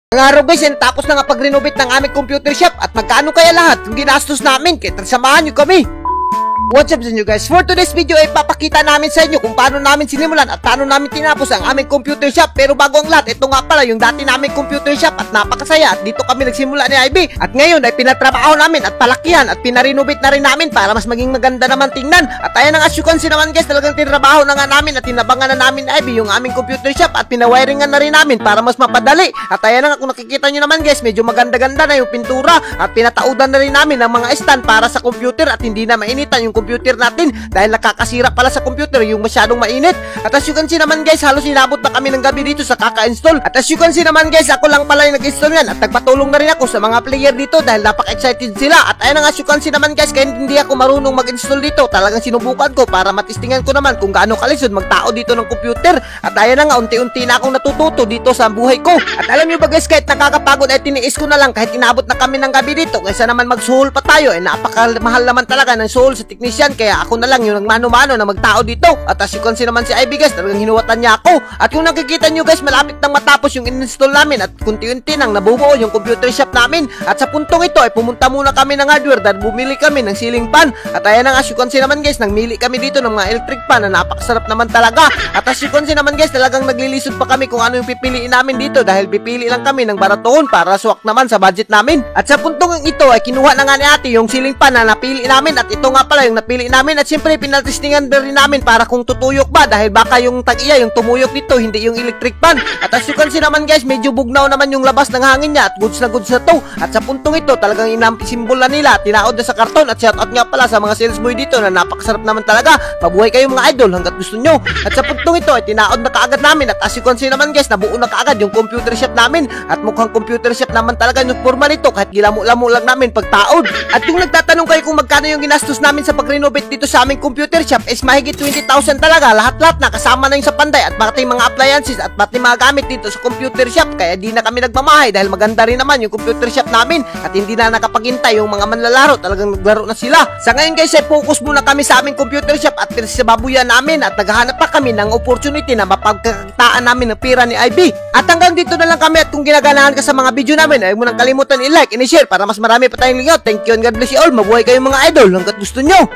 Ang araw guys, tapos na nga pag-renovate ng aming computer shop at magkano kaya lahat yung ginastos namin, kaya samahan nyo kami. What's up sa inyo guys? For today's video ay papakita namin sa inyo kung paano namin sinimulan at paano namin tinapos ang aming computer shop. Pero bago ang lahat, ito nga pala yung dati naming computer shop at napakasaya at dito kami nagsimula ni IB. At ngayon ay pinatrabaho namin at palakihan at pinarenovate na rin namin para mas maging maganda naman tingnan. At ayan ang as you can see naman guys, talagang tinrabaho na nga namin at tinabangan na namin ni IB yung aming computer shop at pinawiringan na rin namin para mas mapadali. At ayan nga, kung nakikita nyo naman guys, medyo maganda-ganda na yung pintura at pinataudan na rin namin ng mga stand para sa computer at hindi na mainitan yung computer natin dahil nakakasira pala sa computer yung masyadong mainit. At as you can see naman guys, halos inabot na kami ng gabi dito sa kaka-install. At as you can see naman guys, ako lang pala yung nag-install yan at nagpatulong na rin ako sa mga player dito dahil napaka-excited sila. At ayun nga, as you can see naman guys, kaya hindi ako marunong mag-install dito, talagang sinubukan ko para matistingan ko naman kung gaano kalisod magtao dito ng computer. At ayun nga, unti-unti na akong natututo dito sa buhay ko. At alam nyo ba guys, kahit nakakapagod ay tiniis ko na lang kahit inabot na kami ng gabi dito kaysa naman mag-suhol pa tayo. Napakamahal naman talaga ng suhol sa technician, kaya ako na lang yung nagmano-mano na magtao dito. At as you can see naman si IB guys, talagang hinuwatan niya ako. At kung nakikita nyo guys, malapit nang matapos yung in-install namin at kunti-unti nang nabubuo yung computer shop namin. At sa puntong ito ay pumunta muna kami ng hardware dahil bumili kami ng ceiling fan. At ayan ang as you can see naman guys, nangmili kami dito ng mga electric fan na napakasarap naman talaga. At as you can see naman guys, talagang naglilisod pa kami kung ano yung pipiliin namin dito dahil pipili lang kami ng baratoon para swak naman sa budget namin. At sa puntong ito ay kinuha na nga ni ate yung ceiling fan na napili namin at ito nga pala yung napili namin. At siyempre pinatestingan rin namin para kung tutuyok ba dahil baka yung tag-iya yung tumuyok dito, hindi yung electric fan. At as you can see naman guys, medyo bugnaw naman yung labas ng hangin niya at goods na to. At sa puntong ito talagang inampisyembol na nila, tinaod na sa karton. At shoutout nga pala sa mga sales boy dito na napakasarap naman talaga. Mabuhay kayo mga idol hanggat gusto nyo. At sa puntong ito ay tinaod na kaagad namin at as you can see naman guys, nabuo na kaagad yung computer shop namin at mukhang computer shop naman talaga yung forma nito kahit gilamo-lamo lang namin pagtaod. At kung nagtatanong kayo kung magkano yung ginastos namin sa pag-renovate dito sa aming computer shop is mahigit 20,000 talaga, lahat-lahat na kasama na yung sa panday at pati mga appliances at pati mga gamit dito sa computer shop. Kaya di na kami nagmamahay dahil maganda rin naman yung computer shop namin at hindi na nakapaghintay yung mga manlalaro, talagang naglaro na sila. Sa ngayon guys ay focus muna kami sa aming computer shop at pinasibabuyan namin at naghahanap pa kami ng opportunity na mapagkakitaan namin ng pera ni IB. At hanggang dito na lang kami at kung ginaganahan ka sa mga video namin ay huwag mo nang kalimutan i-like and i-share para mas marami pa tayong lingaw. Thank you and God bless you all. Mabuhay kayong mga idol hanggat gusto nyo.